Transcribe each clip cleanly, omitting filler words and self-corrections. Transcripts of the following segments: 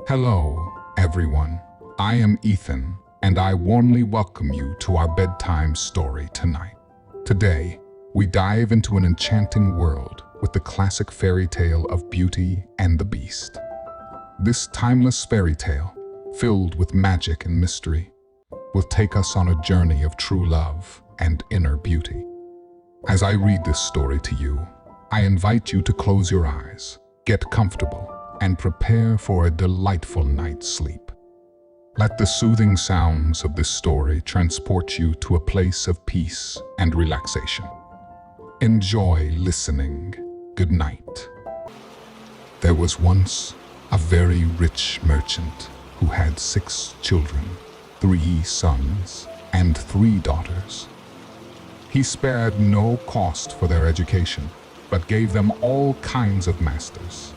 Hello, everyone. I am Ethan, and I warmly welcome you to our bedtime story tonight. Today, we dive into an enchanting world with the classic fairy tale of Beauty and the Beast. This timeless fairy tale, filled with magic and mystery, will take us on a journey of true love and inner beauty. As I read this story to you, I invite you to close your eyes, get comfortable, and prepare for a delightful night's sleep. Let the soothing sounds of this story transport you to a place of peace and relaxation. Enjoy listening. Good night. There was once a very rich merchant who had 6 children, 3 sons and 3 daughters. He spared no cost for their education, but gave them all kinds of masters.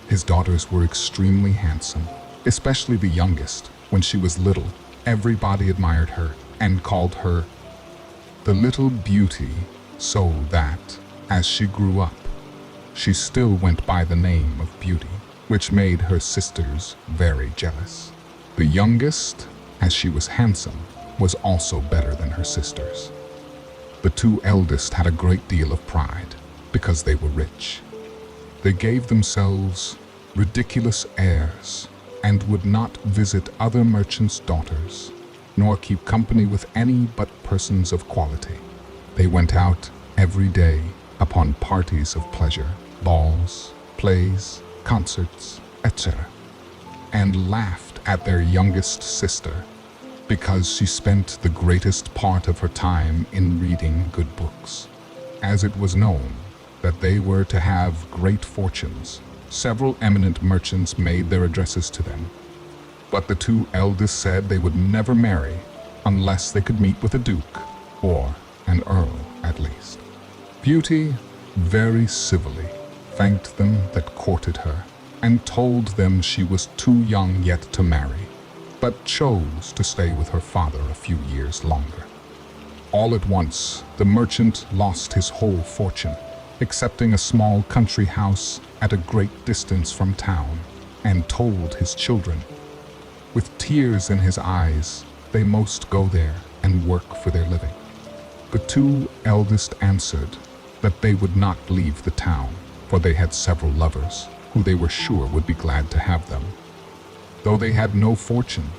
His daughters were extremely handsome, especially the youngest. When she was little, everybody admired her and called her the little beauty, so that, as she grew up, she still went by the name of Beauty, which made her sisters very jealous. The youngest, as she was handsome, was also better than her sisters. The 2 eldest had a great deal of pride because they were rich. They gave themselves ridiculous airs and would not visit other merchants' daughters, nor keep company with any but persons of quality. They went out every day upon parties of pleasure, balls, plays, concerts, etc., and laughed at their youngest sister because she spent the greatest part of her time in reading good books. As it was known that they were to have great fortunes, several eminent merchants made their addresses to them. But the 2 eldest said they would never marry unless they could meet with a duke, or an earl at least. Beauty very civilly thanked them that courted her and told them she was too young yet to marry, but chose to stay with her father a few years longer. All at once, the merchant lost his whole fortune, excepting a small country house at a great distance from town, and told his children, with tears in his eyes, they most go there and work for their living. The 2 eldest answered that they would not leave the town, for they had several lovers who they were sure would be glad to have them. Though they had no fortune,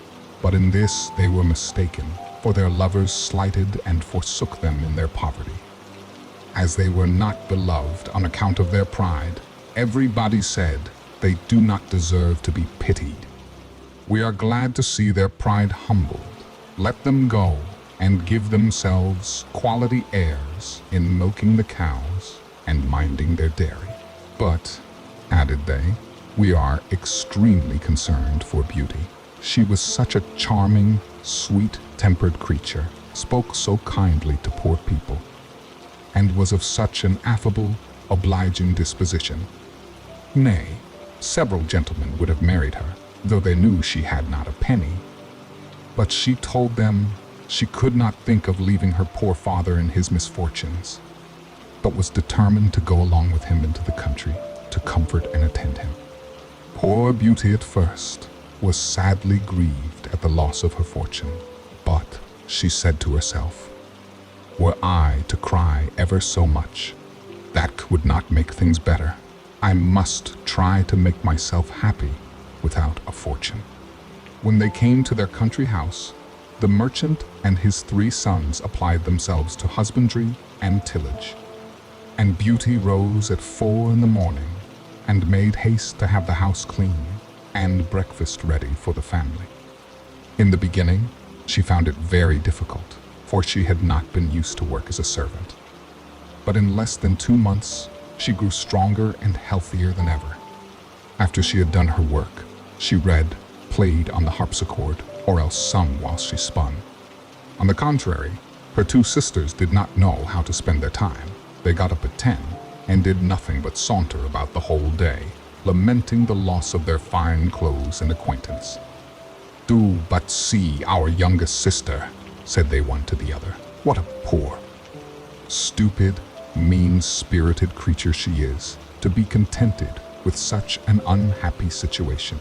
but in this they were mistaken, for their lovers slighted and forsook them in their poverty. As they were not beloved on account of their pride, everybody said they do not deserve to be pitied. We are glad to see their pride humbled. Let them go and give themselves quality airs in milking the cows and minding their dairy. But, added they, we are extremely concerned for Beauty. She was such a charming, sweet-tempered creature, spoke so kindly to poor people, and was of such an affable, obliging disposition. Nay, several gentlemen would have married her, though they knew she had not a penny. But she told them she could not think of leaving her poor father in his misfortunes, but was determined to go along with him into the country to comfort and attend him. Poor Beauty at first was sadly grieved at the loss of her fortune, but she said to herself, were I to cry ever so much, that would not make things better. I must try to make myself happy without a fortune. When they came to their country house, the merchant and his 3 sons applied themselves to husbandry and tillage. And Beauty rose at 4 in the morning and made haste to have the house clean and breakfast ready for the family. In the beginning, she found it very difficult, for she had not been used to work as a servant. But in less than 2 months, she grew stronger and healthier than ever. After she had done her work, she read, played on the harpsichord, or else sung while she spun. On the contrary, her 2 sisters did not know how to spend their time. They got up at 10 and did nothing but saunter about the whole day, lamenting the loss of their fine clothes and acquaintance. Do but see our youngest sister, said they one to the other. What a poor, stupid, mean-spirited creature she is, to be contented with such an unhappy situation.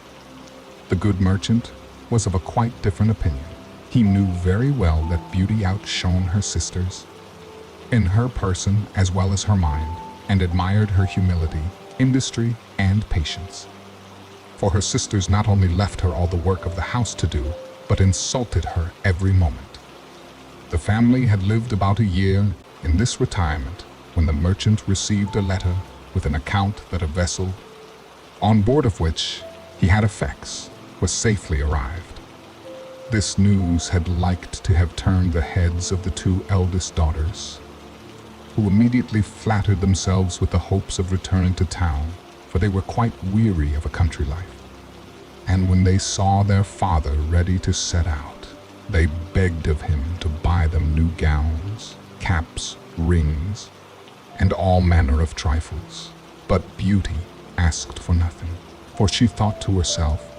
The good merchant was of a quite different opinion. He knew very well that Beauty outshone her sisters in her person as well as her mind, and admired her humility, industry, and patience. For her sisters not only left her all the work of the house to do, but insulted her every moment. The family had lived about a year in this retirement when the merchant received a letter with an account that a vessel, on board of which he had effects, was safely arrived. This news had liked to have turned the heads of the two eldest daughters, who immediately flattered themselves with the hopes of returning to town, for they were quite weary of a country life. And when they saw their father ready to set out, they begged of him to buy them new gowns, caps, rings, and all manner of trifles. But Beauty asked for nothing, for she thought to herself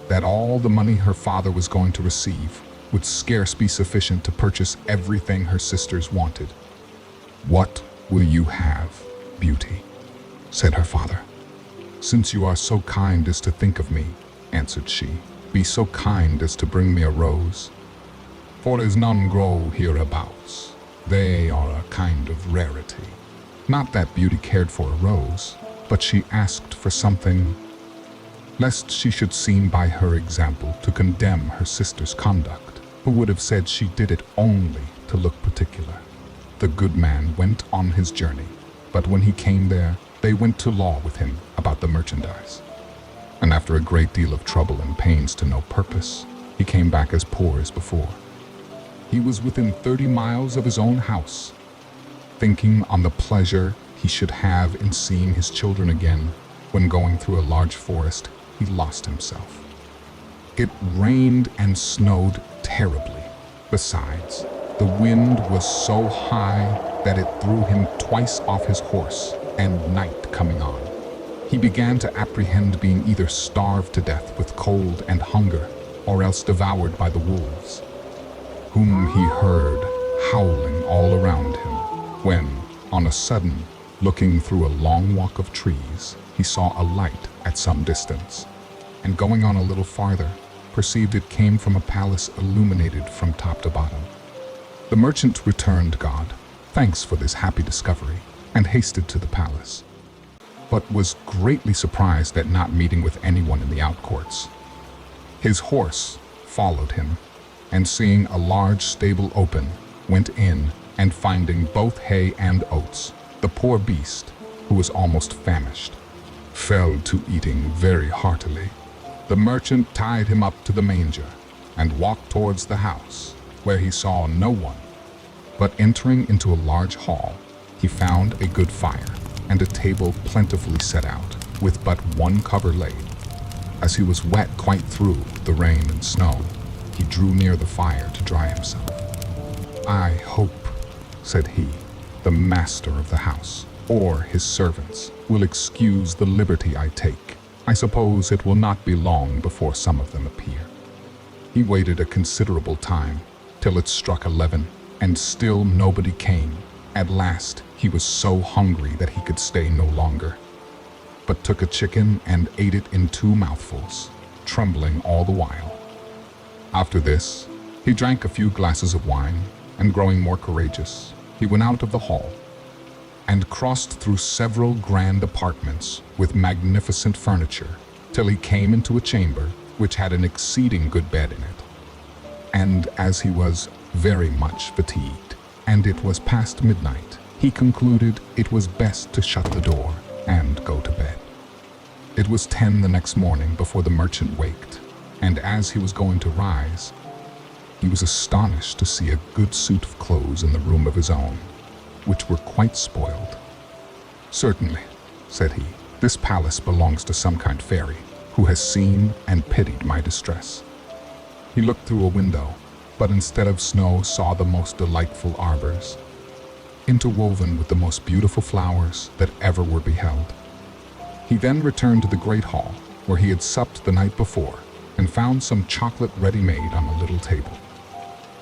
that all the money her father was going to receive would scarce be sufficient to purchase everything her sisters wanted. "What will you have, Beauty?" said her father. "Since you are so kind as to think of me," answered she, "be so kind as to bring me a rose. For as none grow hereabouts, they are a kind of rarity." Not that Beauty cared for a rose, but she asked for something, lest she should seem by her example to condemn her sister's conduct, who would have said she did it only to look particular. The good man went on his journey, but when he came there, they went to law with him about the merchandise. And after a great deal of trouble and pains to no purpose, he came back as poor as before. He was within 30 miles of his own house. Thinking on the pleasure he should have in seeing his children again, when going through a large forest, he lost himself. It rained and snowed terribly. Besides, the wind was so high that it threw him twice off his horse, and night coming on, he began to apprehend being either starved to death with cold and hunger, or else devoured by the wolves, whom he heard howling all around him, when, on a sudden, looking through a long walk of trees, he saw a light at some distance, and going on a little farther, perceived it came from a palace illuminated from top to bottom. The merchant returned God thanks for this happy discovery, and hasted to the palace, but was greatly surprised at not meeting with anyone in the outcourts. His horse followed him, and seeing a large stable open, went in, and finding both hay and oats, the poor beast, who was almost famished, fell to eating very heartily. The merchant tied him up to the manger, and walked towards the house, where he saw no one. But entering into a large hall, he found a good fire, and a table plentifully set out, with but one cover laid. As he was wet quite through with the rain and snow, he drew near the fire to dry himself. "I hope," said he, "the master of the house, or his servants, will excuse the liberty I take. I suppose it will not be long before some of them appear." He waited a considerable time, till it struck 11, and still nobody came. At last he was so hungry that he could stay no longer, but took a chicken and ate it in 2 mouthfuls, trembling all the while. After this, he drank a few glasses of wine, and growing more courageous, he went out of the hall, and crossed through several grand apartments with magnificent furniture, till he came into a chamber which had an exceeding good bed in it. And as he was very much fatigued, and it was past midnight, he concluded it was best to shut the door and go to bed. It was 10 the next morning before the merchant waked, and as he was going to rise, he was astonished to see a good suit of clothes in the room of his own, which were quite spoiled. "Certainly," said he, "this palace belongs to some kind fairy, who has seen and pitied my distress." He looked through a window, but instead of snow saw the most delightful arbors, interwoven with the most beautiful flowers that ever were beheld. He then returned to the great hall, where he had supped the night before, and found some chocolate ready-made on a little table.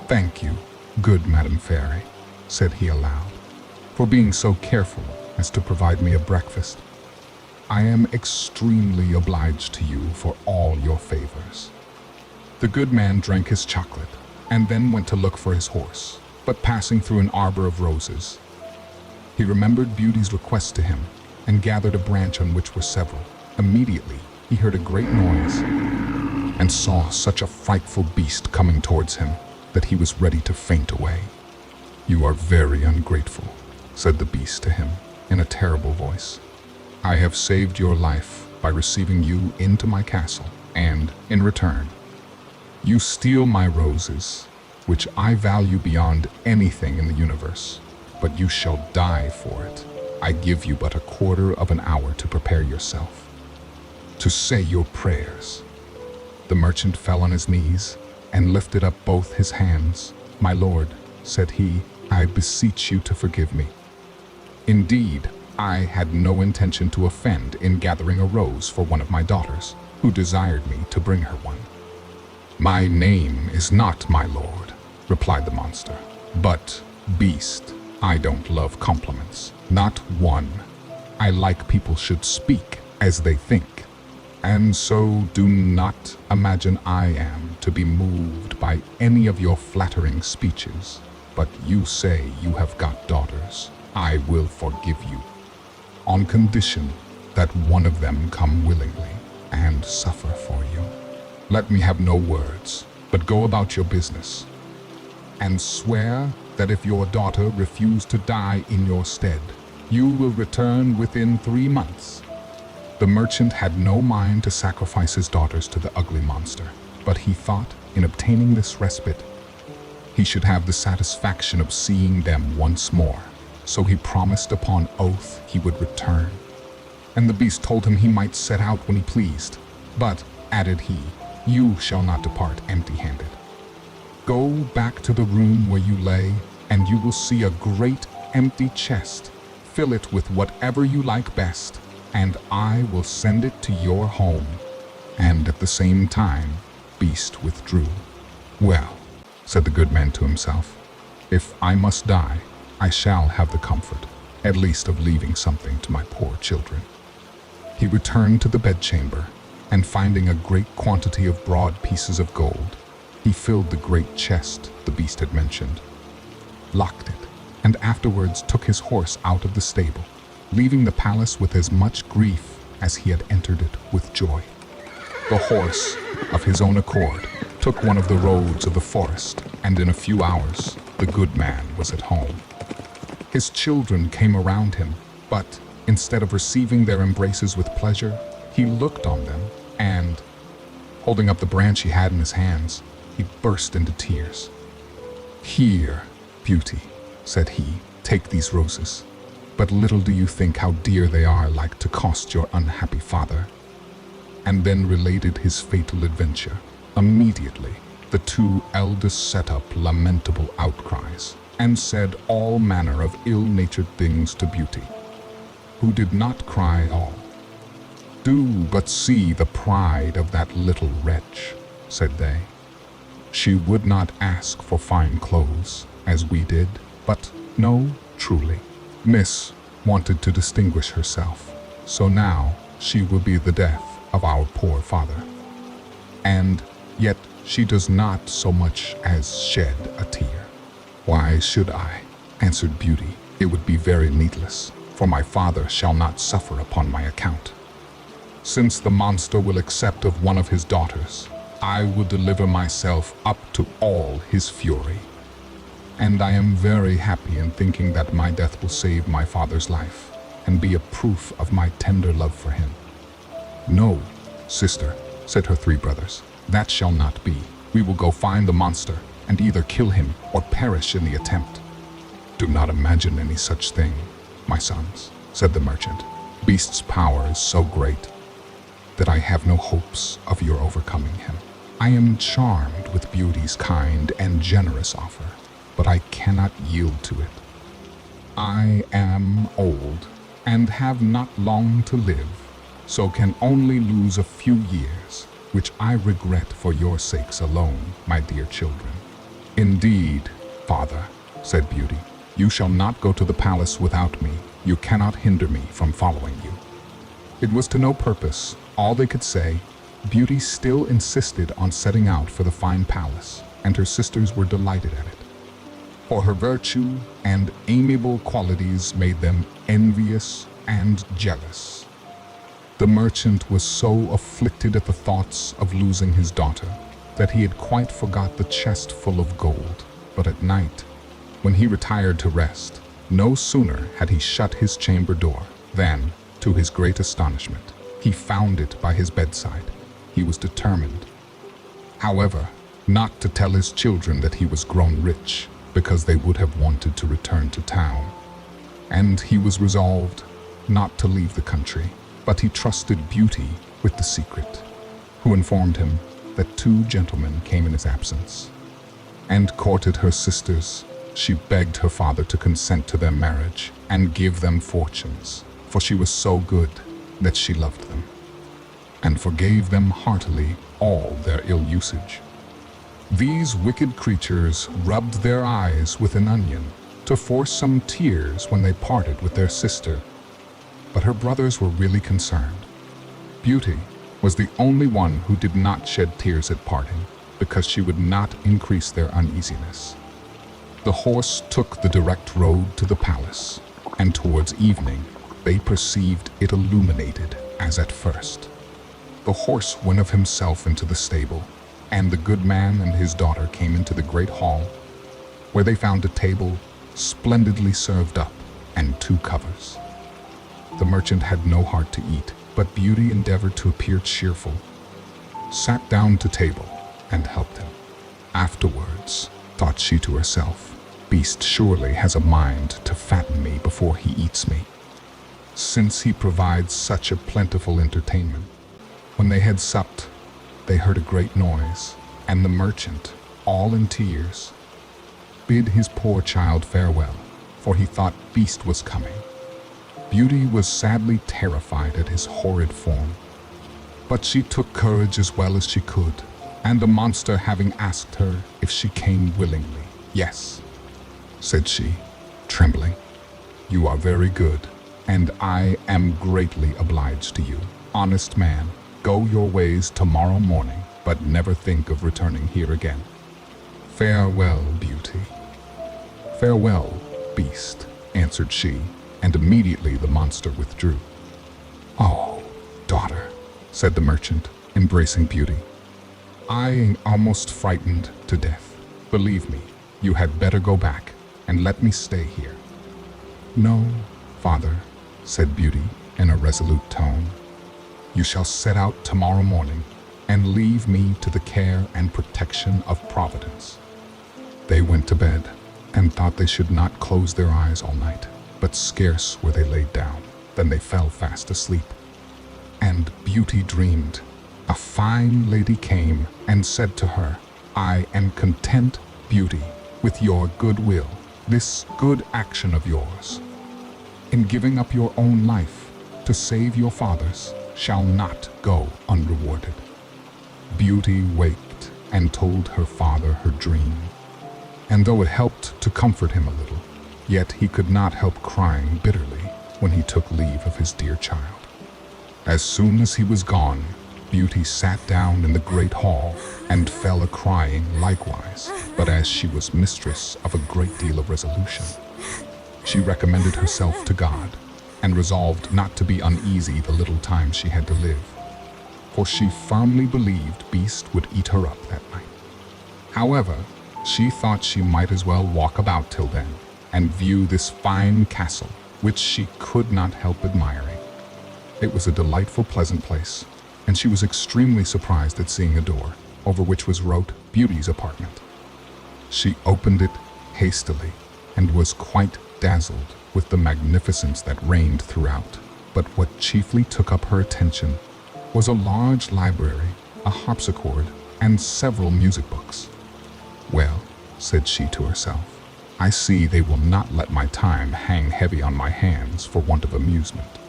"Thank you, good Madam Fairy," said he aloud, "for being so careful as to provide me a breakfast. I am extremely obliged to you for all your favors." The good man drank his chocolate and then went to look for his horse, but passing through an arbor of roses, he remembered Beauty's request to him and gathered a branch on which were several. Immediately, he heard a great noise and saw such a frightful beast coming towards him that he was ready to faint away. "You are very ungrateful," said the beast to him in a terrible voice. "I have saved your life by receiving you into my castle, and, in return, you steal my roses, which I value beyond anything in the universe, but you shall die for it. I give you but a quarter of an hour to prepare yourself, to say your prayers." The merchant fell on his knees and lifted up both his hands. "My lord," said he, "I beseech you to forgive me. Indeed, I had no intention to offend in gathering a rose for one of my daughters, who desired me to bring her one." "My name is not my lord," replied the monster, "but beast. I don't love compliments, not one. I like people should speak as they think. And so do not imagine I am to be moved by any of your flattering speeches. But you say you have got daughters. I will forgive you, on condition that one of them come willingly and suffer for you. Let me have no words, but go about your business, and swear that if your daughter refuse to die in your stead, you will return within 3 months." The merchant had no mind to sacrifice his daughters to the ugly monster, but he thought, in obtaining this respite, he should have the satisfaction of seeing them once more. So he promised upon oath he would return. And the beast told him he might set out when he pleased. "But," added he, "you shall not depart empty-handed. Go back to the room where you lay, and you will see a great empty chest. Fill it with whatever you like best, and I will send it to your home." And at the same time, Beast withdrew. "Well," said the good man to himself, "if I must die, I shall have the comfort, at least of leaving something to my poor children." He returned to the bedchamber, and finding a great quantity of broad pieces of gold, he filled the great chest the beast had mentioned, locked it, and afterwards took his horse out of the stable, leaving the palace with as much grief as he had entered it with joy. The horse, of his own accord, took one of the roads of the forest, and in a few hours the good man was at home. His children came around him, but instead of receiving their embraces with pleasure, he looked on them and, holding up the branch he had in his hands, he burst into tears. "Here, Beauty," said he, "take these roses, but little do you think how dear they are like to cost your unhappy father." And then related his fatal adventure. Immediately, the 2 eldest set up lamentable outcries, and said all manner of ill-natured things to Beauty, who did not cry at all. "Do but see the pride of that little wretch," said they. "She would not ask for fine clothes, as we did, but no, truly, Miss wanted to distinguish herself, so now she will be the death of our poor father. And yet she does not so much as shed a tear." "Why should I?" answered Beauty. "It would be very needless, for my father shall not suffer upon my account. Since the monster will accept of one of his daughters, I will deliver myself up to all his fury. And I am very happy in thinking that my death will save my father's life, and be a proof of my tender love for him." "No, sister," said her 3 brothers, "that shall not be. We will go find the monster, and either kill him or perish in the attempt." "Do not imagine any such thing, my sons," said the merchant. "Beast's power is so great that I have no hopes of your overcoming him. I am charmed with Beauty's kind and generous offer, but I cannot yield to it. I am old and have not long to live, so can only lose a few years, which I regret for your sakes alone, my dear children." "Indeed, father," said Beauty, "you shall not go to the palace without me. You cannot hinder me from following you." It was to no purpose. All they could say, Beauty still insisted on setting out for the fine palace, and her sisters were delighted at it. For her virtue and amiable qualities made them envious and jealous. The merchant was so afflicted at the thoughts of losing his daughter that he had quite forgot the chest full of gold. But at night, when he retired to rest, no sooner had he shut his chamber door than, to his great astonishment, he found it by his bedside. He was determined, however, not to tell his children that he was grown rich, because they would have wanted to return to town. And he was resolved not to leave the country, but he trusted Beauty with the secret, who informed him that 2 gentlemen came in his absence, and courted her sisters. She begged her father to consent to their marriage and give them fortunes, for she was so good that she loved them, and forgave them heartily all their ill usage. These wicked creatures rubbed their eyes with an onion to force some tears when they parted with their sister, but her brothers were really concerned. Beauty was the only one who did not shed tears at parting, because she would not increase their uneasiness. The horse took the direct road to the palace, and towards evening they perceived it illuminated as at first. The horse went of himself into the stable, and the good man and his daughter came into the great hall, where they found a table splendidly served up and 2 covers. The merchant had no heart to eat, but Beauty endeavored to appear cheerful, sat down to table, and helped him. Afterwards, thought she to herself, Beast surely has a mind to fatten me before he eats me, since he provides such a plentiful entertainment. When they had supped, they heard a great noise, and the merchant, all in tears, bid his poor child farewell, for he thought Beast was coming. Beauty was sadly terrified at his horrid form, but she took courage as well as she could, and the monster having asked her if she came willingly, "Yes," said she, trembling. "You are very good, and I am greatly obliged to you. Honest man, go your ways tomorrow morning, but never think of returning here again. Farewell, Beauty." "Farewell, Beast," answered she, and immediately the monster withdrew. "Oh, daughter," said the merchant, embracing Beauty, "I am almost frightened to death. Believe me, you had better go back and let me stay here." "No, father," said Beauty in a resolute tone. "You shall set out tomorrow morning and leave me to the care and protection of Providence." They went to bed and thought they should not close their eyes all night, but scarce were they laid down than they fell fast asleep. And Beauty dreamed. A fine lady came and said to her, "I am content, Beauty, with your good will, this good action of yours, in giving up your own life to save your father's, shall not go unrewarded." Beauty waked and told her father her dream, and though it helped to comfort him a little, yet he could not help crying bitterly when he took leave of his dear child. As soon as he was gone, Beauty sat down in the great hall and fell a-crying likewise, but as she was mistress of a great deal of resolution, she recommended herself to God, and resolved not to be uneasy the little time she had to live, for she firmly believed Beast would eat her up that night. However, she thought she might as well walk about till then, and view this fine castle, which she could not help admiring. It was a delightful, pleasant place, and she was extremely surprised at seeing a door, over which was wrote, "Beauty's apartment." She opened it hastily, and was quite dazzled with the magnificence that reigned throughout. But what chiefly took up her attention was a large library, a harpsichord, and several music books. "Well," said she to herself, "I see they will not let my time hang heavy on my hands for want of amusement."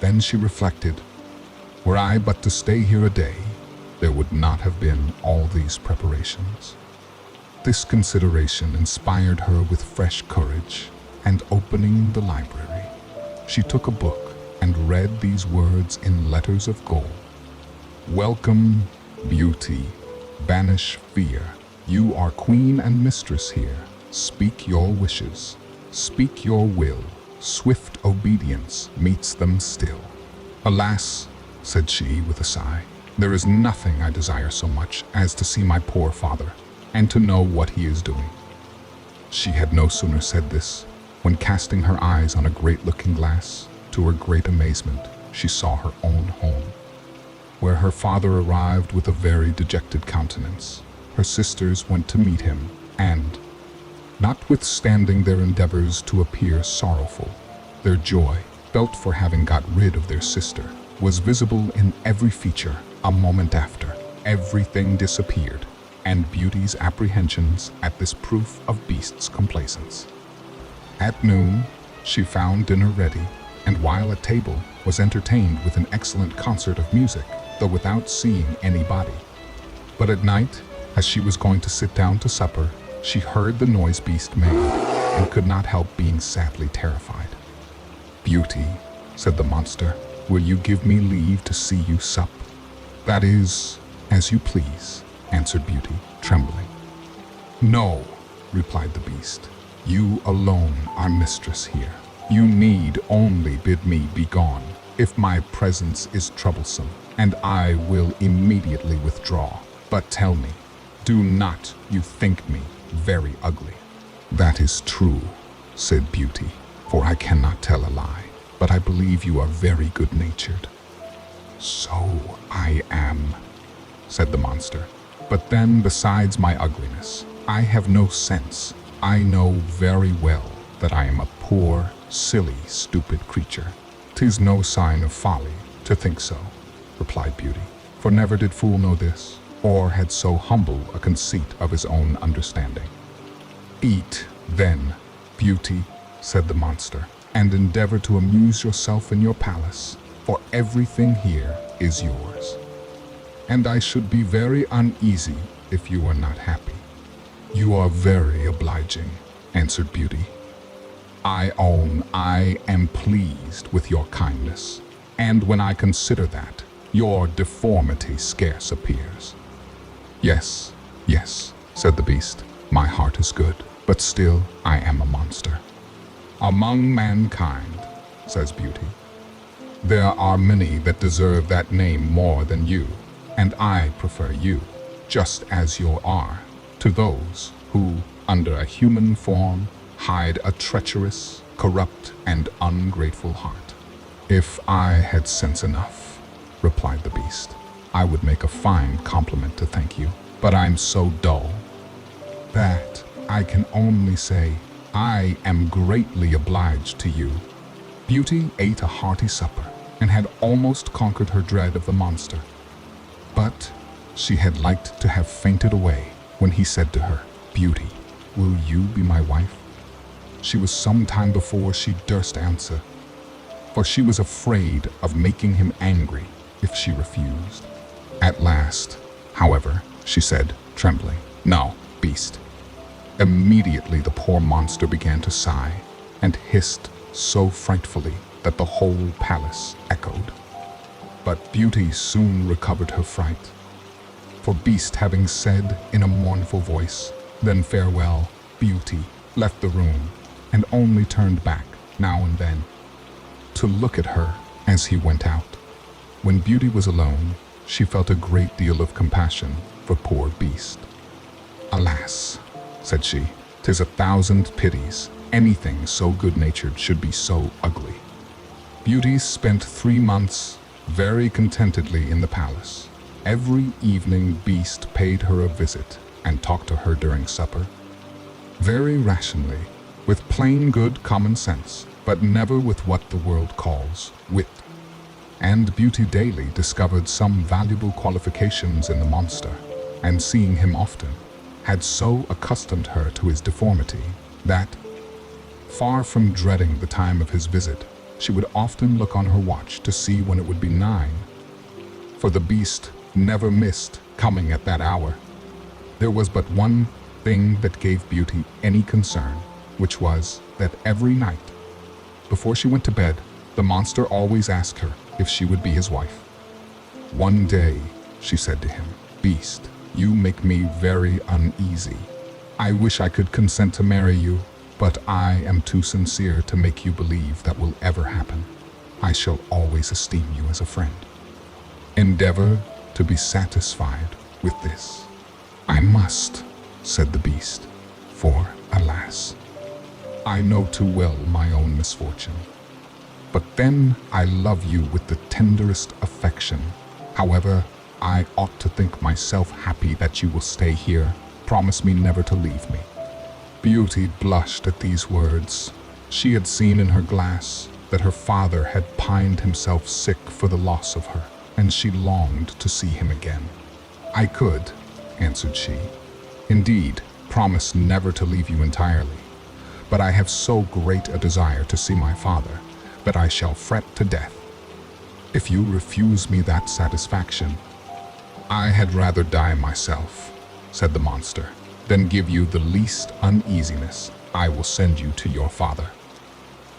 Then she reflected, "Were I but to stay here a day, there would not have been all these preparations." This consideration inspired her with fresh courage, and opening the library, she took a book and read these words in letters of gold. Welcome, beauty. Banish fear. You are queen and mistress here. Speak your wishes. Speak your will. Swift obedience meets them still. Alas, said she with a sigh, there is nothing I desire so much as to see my poor father, and to know what he is doing. She had no sooner said this, when casting her eyes on a great looking glass, to her great amazement, she saw her own home, where her father arrived with a very dejected countenance. Her sisters went to meet him, and, notwithstanding their endeavors to appear sorrowful, their joy, felt for having got rid of their sister, was visible in every feature. A moment after, everything disappeared, and Beauty's apprehensions at this proof of Beast's complaisance. At noon, she found dinner ready, and while at table, was entertained with an excellent concert of music, though without seeing anybody. But at night, as she was going to sit down to supper, she heard the noise Beast made, and could not help being sadly terrified. Beauty, said the monster, will you give me leave to see you sup? That is, as you please, answered Beauty, trembling. No, replied the Beast, you alone are mistress here. You need only bid me be gone, if my presence is troublesome, and I will immediately withdraw. But tell me, do not you think me very ugly? That is true, said Beauty, for I cannot tell a lie, but I believe you are very good-natured. So I am, said the monster, but then besides my ugliness, I have no sense. I know very well that I am a poor, silly, stupid creature. 'Tis no sign of folly to think so, replied Beauty, for never did fool know this, or had so humble a conceit of his own understanding. Eat, then, Beauty, said the monster, and endeavor to amuse yourself in your palace, for everything here is yours. And I should be very uneasy if you are not happy. You are very obliging, answered Beauty. I own I am pleased with your kindness, and when I consider that, your deformity scarce appears. Yes, yes, said the Beast, my heart is good, but still I am a monster. Among mankind, says Beauty, there are many that deserve that name more than you, and I prefer you, just as you are, to those who, under a human form, hide a treacherous, corrupt, and ungrateful heart. If I had sense enough, replied the Beast, I would make a fine compliment to thank you, but I'm so dull that I can only say, I am greatly obliged to you. Beauty ate a hearty supper, and had almost conquered her dread of the monster. But she had liked to have fainted away when he said to her, Beauty, will you be my wife? She was some time before she durst answer, for she was afraid of making him angry if she refused. At last, however, she said, trembling, No, Beast. Immediately the poor monster began to sigh, and hissed so frightfully that the whole palace echoed. But Beauty soon recovered her fright, for Beast having said in a mournful voice, Then farewell, Beauty, left the room, and only turned back, now and then, to look at her as he went out. When Beauty was alone, she felt a great deal of compassion for poor Beast. Alas, said she, 'tis 1,000 pities anything so good-natured should be so ugly. Beauty spent 3 months very contentedly in the palace. Every evening Beast paid her a visit and talked to her during supper. Very rationally, with plain good common sense, but never with what the world calls wit. And Beauty daily discovered some valuable qualifications in the monster, and seeing him often, had so accustomed her to his deformity that, far from dreading the time of his visit, she would often look on her watch to see when it would be 9, for the Beast never missed coming at that hour. There was but one thing that gave Beauty any concern, which was that every night, before she went to bed, The monster always asked her if she would be his wife. One day, she said to him, "Beast, you make me very uneasy. I wish I could consent to marry you, but I am too sincere to make you believe that will ever happen. I shall always esteem you as a friend. Endeavor to be satisfied with this." "I must," said the beast, "for, alas, I know too well my own misfortune. But then I love you with the tenderest affection. However, I ought to think myself happy that you will stay here. Promise me never to leave me." Beauty blushed at these words. She had seen in her glass that her father had pined himself sick for the loss of her, and she longed to see him again. "I could," answered she, "indeed, promise never to leave you entirely. But I have so great a desire to see my father that I shall fret to death. If you refuse me that satisfaction, I had rather die myself," said the monster, "than give you the least uneasiness. I will send you to your father.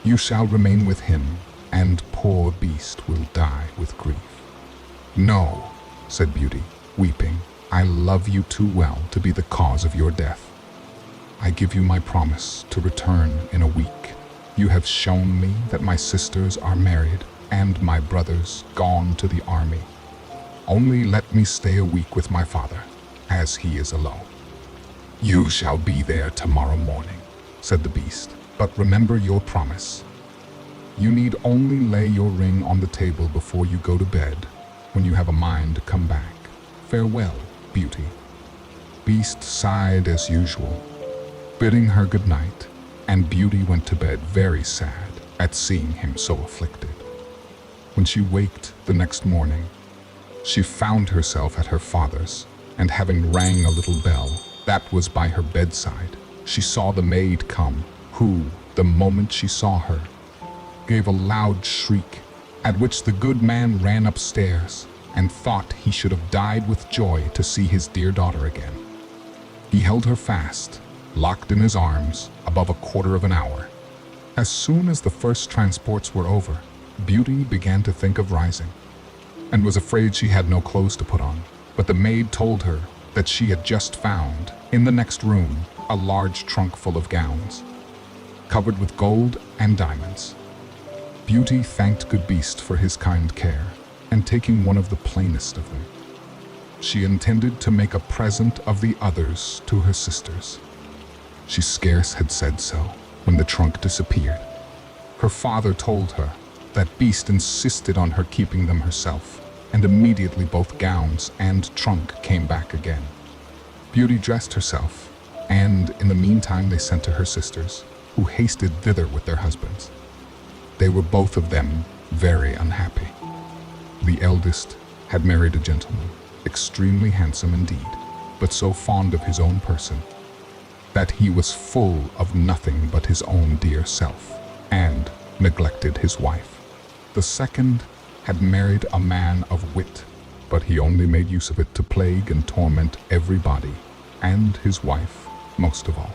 You shall remain with him, and poor beast will die with grief." "No," said Beauty, weeping, "I love you too well to be the cause of your death. I give you my promise to return in a week. You have shown me that my sisters are married and my brothers gone to the army. Only let me stay a week with my father, as he is alone." "You shall be there tomorrow morning," said the beast, "but remember your promise. You need only lay your ring on the table before you go to bed, when you have a mind to come back. Farewell, Beauty." Beast sighed as usual, bidding her good night, and Beauty went to bed very sad at seeing him so afflicted. When she waked the next morning, she found herself at her father's, and having rang a little bell that was by her bedside, she saw the maid come, who, the moment she saw her, gave a loud shriek, at which the good man ran upstairs and thought he should have died with joy to see his dear daughter again. He held her fast, locked in his arms, above a quarter of an hour. As soon as the first transports were over, Beauty began to think of rising, and was afraid she had no clothes to put on. But the maid told her that she had just found, in the next room, a large trunk full of gowns, covered with gold and diamonds. Beauty thanked good Beast for his kind care, and taking one of the plainest of them, she intended to make a present of the others to her sisters. She scarce had said so when the trunk disappeared. Her father told her that Beast insisted on her keeping them herself, and immediately both gowns and trunk came back again. Beauty dressed herself, and in the meantime they sent to her sisters, who hasted thither with their husbands. They were both of them very unhappy. The eldest had married a gentleman, extremely handsome indeed, but so fond of his own person that he was full of nothing but his own dear self, and neglected his wife. The second had married a man of wit, but he only made use of it to plague and torment everybody, and his wife most of all.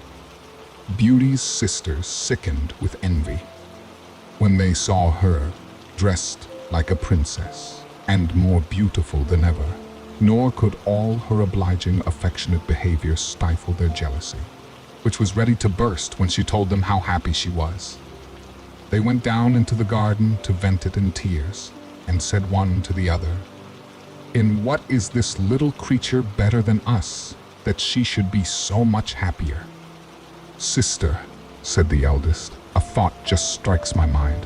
Beauty's sisters sickened with envy when they saw her dressed like a princess and more beautiful than ever, nor could all her obliging, affectionate behavior stifle their jealousy, which was ready to burst when she told them how happy she was. They went down into the garden to vent it in tears, and said one to the other, "In what is this little creature better than us, that she should be so much happier?" "Sister," said the eldest, "a thought just strikes my mind.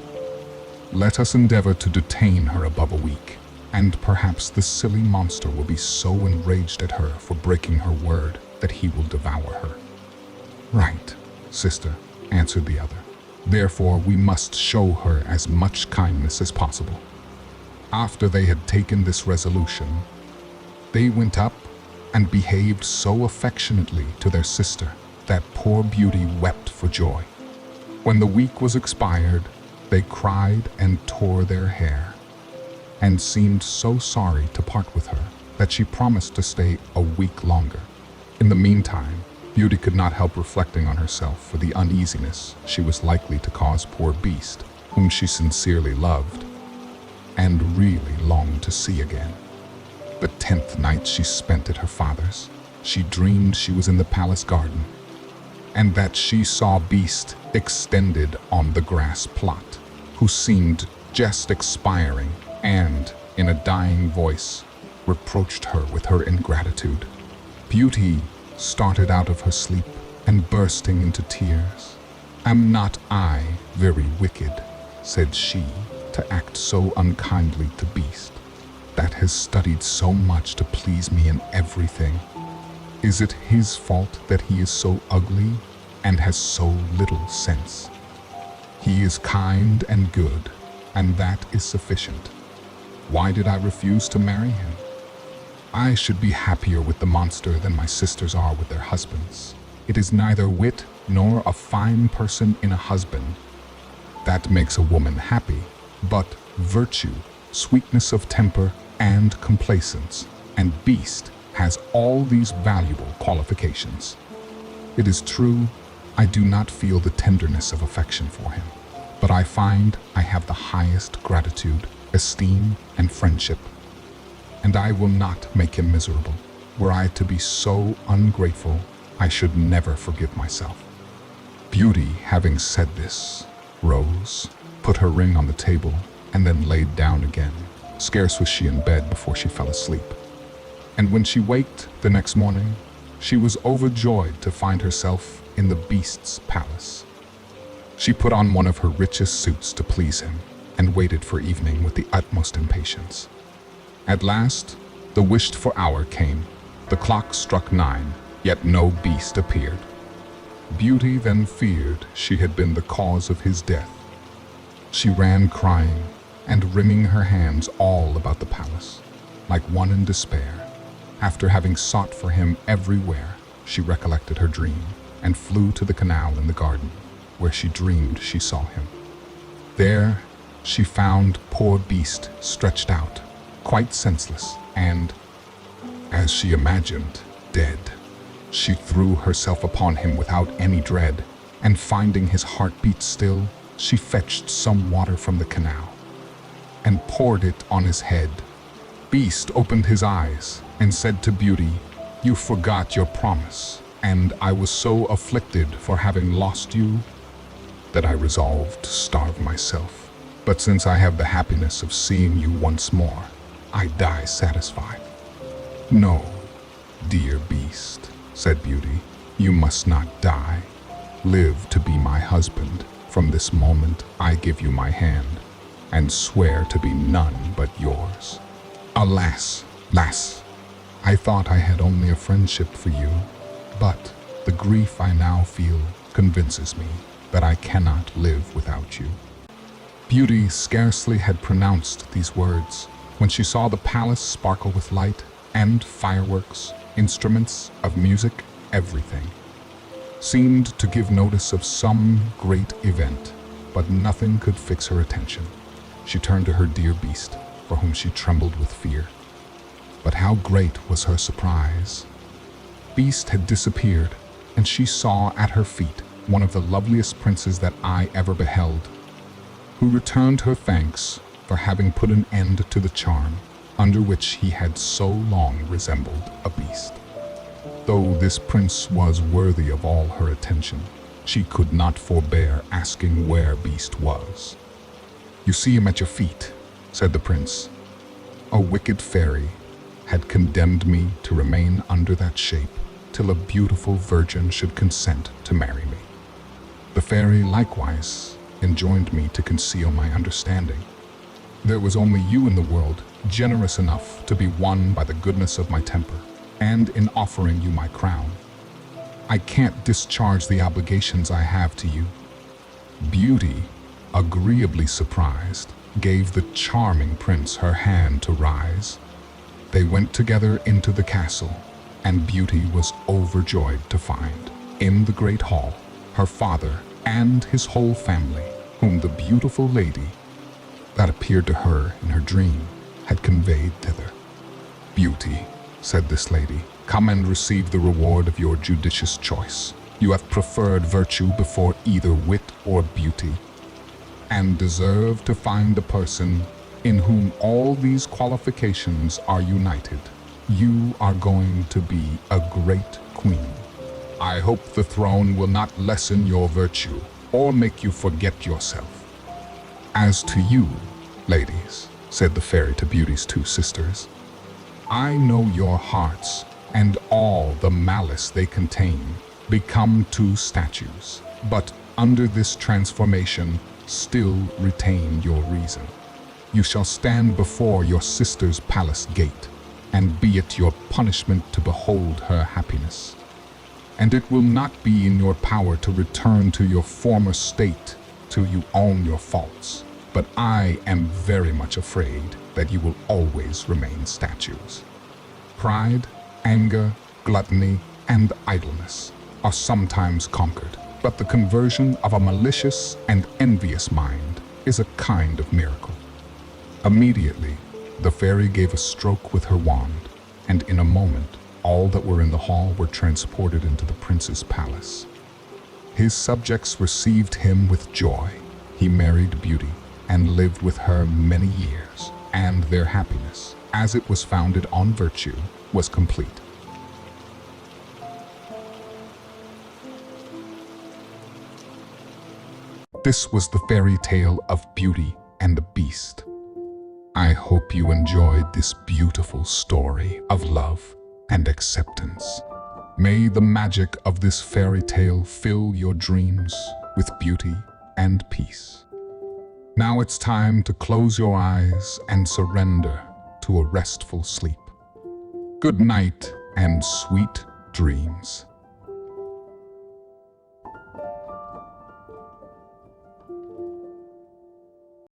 Let us endeavor to detain her above a week, and perhaps the silly monster will be so enraged at her for breaking her word that he will devour her." "Right, sister," answered the other. "Therefore we must show her as much kindness as possible." After they had taken this resolution, they went up and behaved so affectionately to their sister that poor Beauty wept for joy. When the week was expired, they cried and tore their hair, and seemed so sorry to part with her that she promised to stay a week longer. In the meantime, Beauty could not help reflecting on herself for the uneasiness she was likely to cause poor Beast whom she sincerely loved and really longed to see again. The 10th night she spent at her father's, she dreamed she was in the palace garden, and that she saw Beast extended on the grass plot, who seemed just expiring, and, in a dying voice, reproached her with her ingratitude. Beauty started out of her sleep and bursting into tears. "Am not I very wicked," said she, "to act so unkindly to Beast, that has studied so much to please me in everything? Is it his fault that he is so ugly and has so little sense? He is kind and good, and that is sufficient. Why did I refuse to marry him? I should be happier with the monster than my sisters are with their husbands. It is neither wit nor a fine person in a husband that makes a woman happy, but virtue, sweetness of temper, and complacence, and Beast has all these valuable qualifications. It is true, I do not feel the tenderness of affection for him, but I find I have the highest gratitude, esteem, and friendship, and I will not make him miserable. Were I to be so ungrateful, I should never forgive myself." Beauty, having said this, rose, put her ring on the table, and then laid down again. Scarce was she in bed before she fell asleep. And when she waked the next morning, she was overjoyed to find herself in the Beast's palace. She put on one of her richest suits to please him, and waited for evening with the utmost impatience. At last, the wished-for hour came. The clock struck 9, yet no Beast appeared. Beauty then feared she had been the cause of his death. She ran crying and wringing her hands all about the palace, like one in despair. After having sought for him everywhere, she recollected her dream and flew to the canal in the garden, where she dreamed she saw him. There she found poor Beast stretched out, quite senseless, and, as she imagined, dead. She threw herself upon him without any dread, and finding his heartbeat still, she fetched some water from the canal and poured it on his head. Beast opened his eyes and said to Beauty, "You forgot your promise, and I was so afflicted for having lost you that I resolved to starve myself. But since I have the happiness of seeing you once more, I die satisfied." "No, dear Beast," said Beauty, "you must not die. Live to be my husband. From this moment I give you my hand, and swear to be none but yours." "Alas, lass, I thought I had only a friendship for you, but the grief I now feel convinces me that I cannot live without you." Beauty scarcely had pronounced these words when she saw the palace sparkle with light and fireworks, instruments of music, everything seemed to give notice of some great event, but nothing could fix her attention. She turned to her dear Beast, for whom she trembled with fear. But how great was her surprise! Beast had disappeared, and she saw at her feet one of the loveliest princes that I ever beheld, who returned her thanks for having put an end to the charm under which he had so long resembled a beast. Though this prince was worthy of all her attention, she could not forbear asking where Beast was. "You see him at your feet," said the prince. "A wicked fairy had condemned me to remain under that shape till a beautiful virgin should consent to marry me. The fairy likewise enjoined me to conceal my understanding. There was only you in the world generous enough to be won by the goodness of my temper, and in offering you my crown, I can't discharge the obligations I have to you." Beauty, agreeably surprised, gave the charming prince her hand to rise. They went together into the castle, and Beauty was overjoyed to find, in the great hall, her father and his whole family, whom the beautiful lady that appeared to her in her dream had conveyed thither. "Beauty," said this lady, "come and receive the reward of your judicious choice. You have preferred virtue before either wit or beauty. and deserve to find the person in whom all these qualifications are united. You are going to be a great queen. I hope the throne will not lessen your virtue or make you forget yourself. As to you, ladies, said the fairy to Beauty's two sisters, I know your hearts and all the malice they contain become two statues, but under this transformation still retain your reason. You shall stand before your sister's palace gate, and be it your punishment to behold her happiness. And it will not be in your power to return to your former state till you own your faults. But I am very much afraid that you will always remain statues. Pride, anger, gluttony, and idleness are sometimes conquered, but the conversion of a malicious and envious mind is a kind of miracle. Immediately, the fairy gave a stroke with her wand, and in a moment, all that were in the hall were transported into the prince's palace. His subjects received him with joy. He married Beauty and lived with her many years, and their happiness, as it was founded on virtue, was complete. This was the fairy tale of Beauty and the Beast. I hope you enjoyed this beautiful story of love and acceptance. May the magic of this fairy tale fill your dreams with beauty and peace. Now it's time to close your eyes and surrender to a restful sleep. Good night and sweet dreams.